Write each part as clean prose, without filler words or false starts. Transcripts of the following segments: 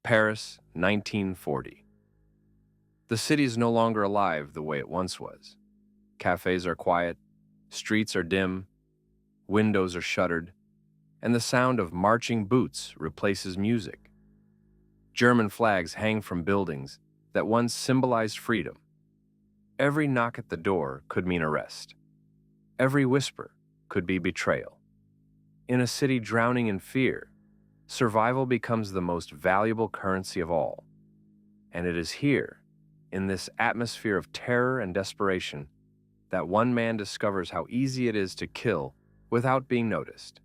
Paris, 1940. The city is no longer alive the way it once was. Cafes are quiet, streets are dim, windows are shuttered, and the sound of marching boots replaces music. German flags hang from buildings that once symbolized freedom. Every knock at the door could mean arrest. Every whisper could be betrayal. In a city drowning in fear, survival becomes the most valuable currency of all. And it is here, in this atmosphere of terror and desperation, that one man discovers how easy it is to kill without being noticed.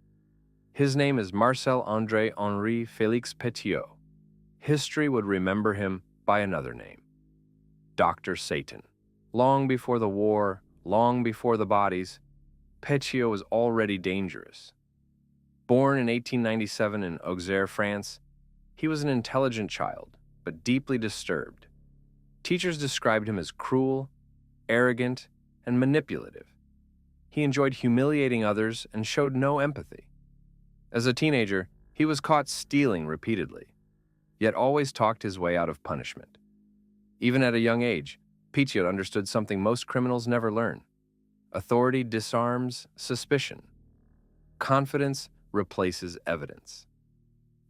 His name is Marcel André Henri Félix Petiot. History would remember him by another name, Dr. Satan. Long before the war, long before the bodies, Petiot was already dangerous. Born in 1897 in Auxerre, France, he was an intelligent child, but deeply disturbed. Teachers described him as cruel, arrogant, and manipulative. He enjoyed humiliating others and showed no empathy. As a teenager, he was caught stealing repeatedly, yet always talked his way out of punishment. Even at a young age, Petiot understood something most criminals never learn. Authority disarms suspicion. Confidence replaces evidence.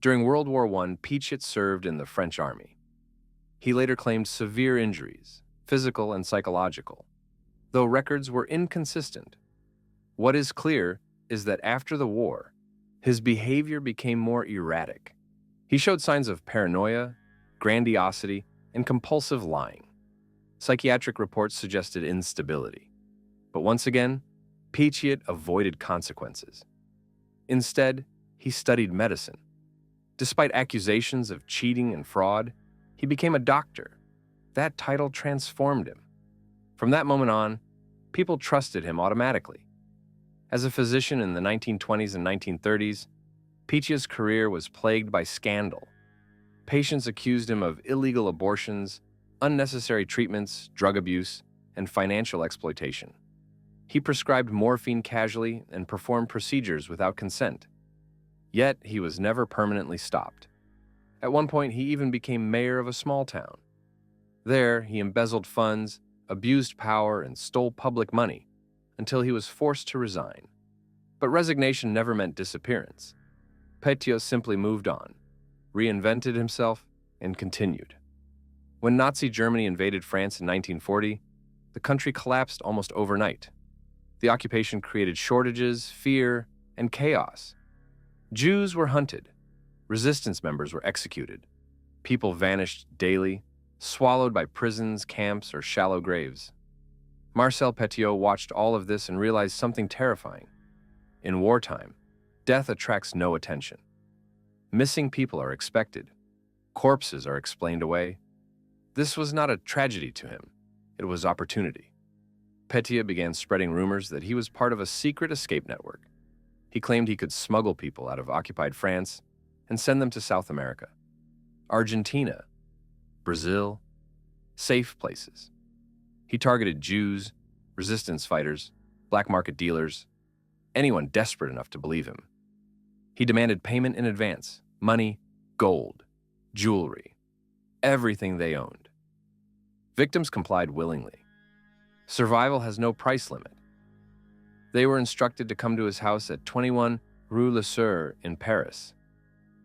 During World War I, Petiot served in the French army. He later claimed severe injuries, physical and psychological, though records were inconsistent. What is clear is that after the war, his behavior became more erratic. He showed signs of paranoia, grandiosity, and compulsive lying. Psychiatric reports suggested instability. But once again, Petiot avoided consequences. Instead, he studied medicine. Despite accusations of cheating and fraud, he became a doctor. That title transformed him. From that moment on, people trusted him automatically. As a physician in the 1920s and 1930s, Petiot's career was plagued by scandal. Patients accused him of illegal abortions, unnecessary treatments, drug abuse, and financial exploitation. He prescribed morphine casually and performed procedures without consent. Yet, he was never permanently stopped. At one point, he even became mayor of a small town. There, he embezzled funds, abused power, and stole public money until he was forced to resign. But resignation never meant disappearance. Petiot simply moved on, reinvented himself, and continued. When Nazi Germany invaded France in 1940, the country collapsed almost overnight. The occupation created shortages, fear, and chaos. Jews were hunted. Resistance members were executed. People vanished daily, swallowed by prisons, camps, or shallow graves. Marcel Petiot watched all of this and realized something terrifying. In wartime, death attracts no attention. Missing people are expected. Corpses are explained away. This was not a tragedy to him. It was opportunity. Petiot began spreading rumors that he was part of a secret escape network. He claimed he could smuggle people out of occupied France and send them to South America, Argentina, Brazil, safe places. He targeted Jews, resistance fighters, black market dealers, anyone desperate enough to believe him. He demanded payment in advance, money, gold, jewelry, everything they owned. Victims complied willingly. Survival has no price limit. They were instructed to come to his house at 21 Rue Le Sueur in Paris,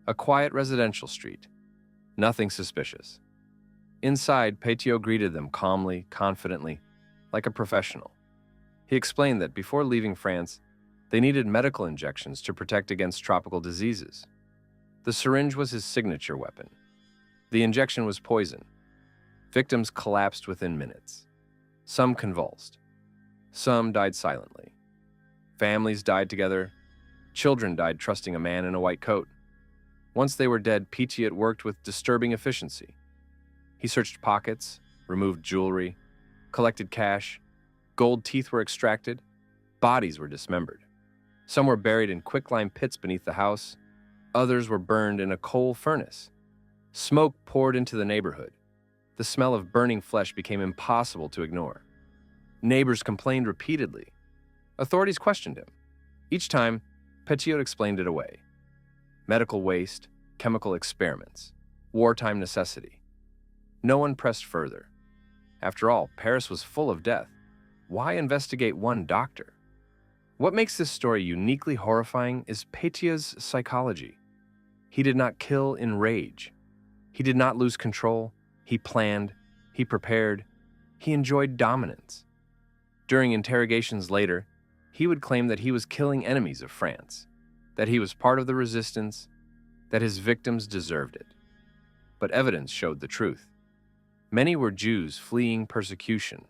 a quiet residential street. Nothing suspicious. Inside, Petiot greeted them calmly, confidently, like a professional. He explained that before leaving France, they needed medical injections to protect against tropical diseases. The syringe was his signature weapon. The injection was poison. Victims collapsed within minutes. Some convulsed. Some died silently. Families died together. Children died trusting a man in a white coat. Once they were dead, Petiot worked with disturbing efficiency. He searched pockets, removed jewelry, collected cash. Gold teeth were extracted. Bodies were dismembered. Some were buried in quicklime pits beneath the house. Others were burned in a coal furnace. Smoke poured into the neighborhood. The smell of burning flesh became impossible to ignore. Neighbors complained repeatedly. Authorities questioned him. Each time, Petiot explained it away. Medical waste, chemical experiments. wartime necessity. No one pressed further. After all, Paris was full of death. Why investigate one doctor? What makes this story uniquely horrifying is Petiot's psychology. He did not kill in rage. He did not lose control. He planned. He prepared. He enjoyed dominance. During interrogations later, he would claim that he was killing enemies of France, that he was part of the resistance, that his victims deserved it. But evidence showed the truth. Many were Jews fleeing persecution,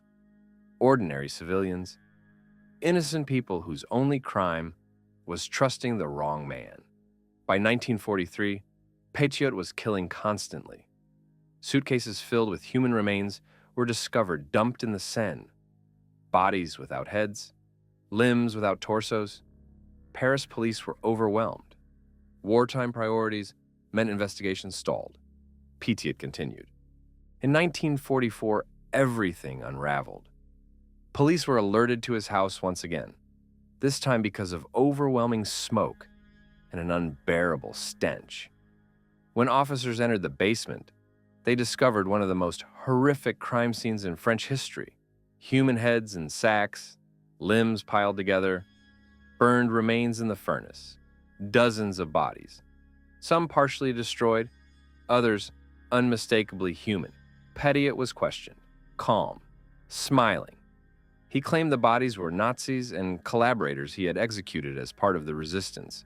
ordinary civilians, innocent people whose only crime was trusting the wrong man. By 1943, Petiot was killing constantly. Suitcases filled with human remains were discovered dumped in the Seine. Bodies without heads, limbs without torsos. Paris police were overwhelmed. Wartime priorities meant investigations stalled. Petiot continued. In 1944, everything unraveled. Police were alerted to his house once again, this time because of overwhelming smoke and an unbearable stench. When officers entered the basement, they discovered one of the most horrific crime scenes in French history. Human heads in sacks, limbs piled together, burned remains in the furnace, dozens of bodies, some partially destroyed, others unmistakably human. Petiot was questioned, calm, smiling. He claimed the bodies were Nazis and collaborators he had executed as part of the resistance.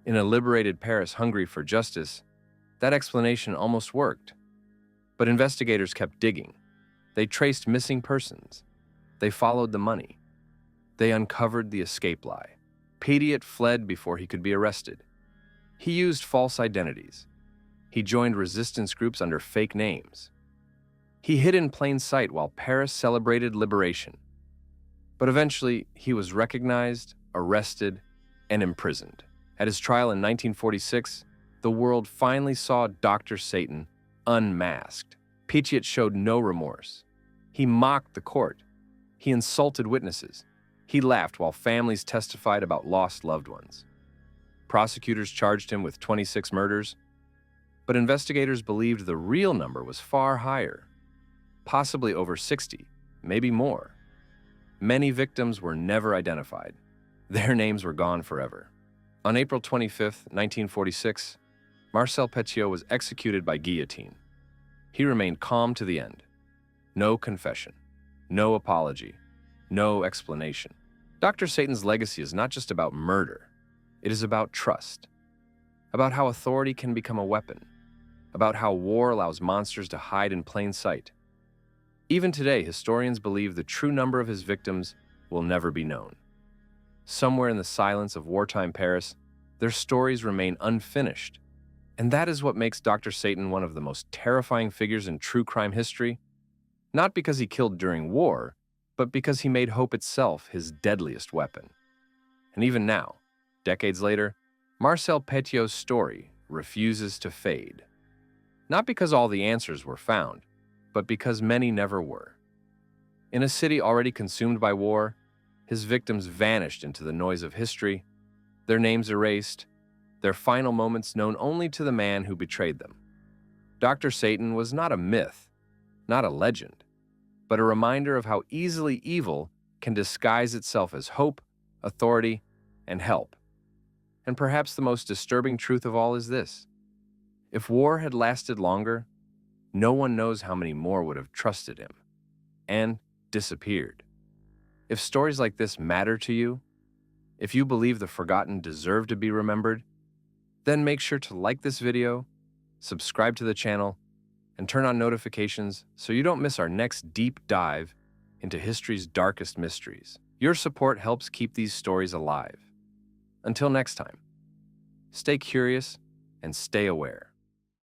In a liberated Paris hungry for justice, that explanation almost worked. But investigators kept digging. They traced missing persons. They followed the money. They uncovered the escape lie. Petiot fled before he could be arrested. He used false identities. He joined resistance groups under fake names. He hid in plain sight while Paris celebrated liberation. But eventually, he was recognized, arrested, and imprisoned. At his trial in 1946, the world finally saw Dr. Satan unmasked. Petiot showed no remorse. He mocked the court. He insulted witnesses. He laughed while families testified about lost loved ones. Prosecutors charged him with 26 murders, but investigators believed the real number was far higher, possibly over 60, maybe more. Many victims were never identified. Their names were gone forever. On April 25, 1946, Marcel Petiot was executed by guillotine. He remained calm to the end. No confession, no apology, no explanation. Dr. Satan's legacy is not just about murder. It is about trust, about how authority can become a weapon, about how war allows monsters to hide in plain sight. Even today, historians believe the true number of his victims will never be known. Somewhere in the silence of wartime Paris, their stories remain unfinished. And that is what makes Dr. Satan one of the most terrifying figures in true crime history, not because he killed during war, but because he made hope itself his deadliest weapon. And even now, decades later, Marcel Petiot's story refuses to fade. Not because all the answers were found, but because many never were. In a city already consumed by war, his victims vanished into the noise of history, their names erased, their final moments known only to the man who betrayed them. Dr. Satan was not a myth, not a legend, but a reminder of how easily evil can disguise itself as hope, authority, and help. And perhaps the most disturbing truth of all is this: if war had lasted longer, no one knows how many more would have trusted him and disappeared. If stories like this matter to you, if you believe the forgotten deserve to be remembered, then make sure to like this video, subscribe to the channel, and turn on notifications so you don't miss our next deep dive into history's darkest mysteries. Your support helps keep these stories alive. Until next time, stay curious and stay aware.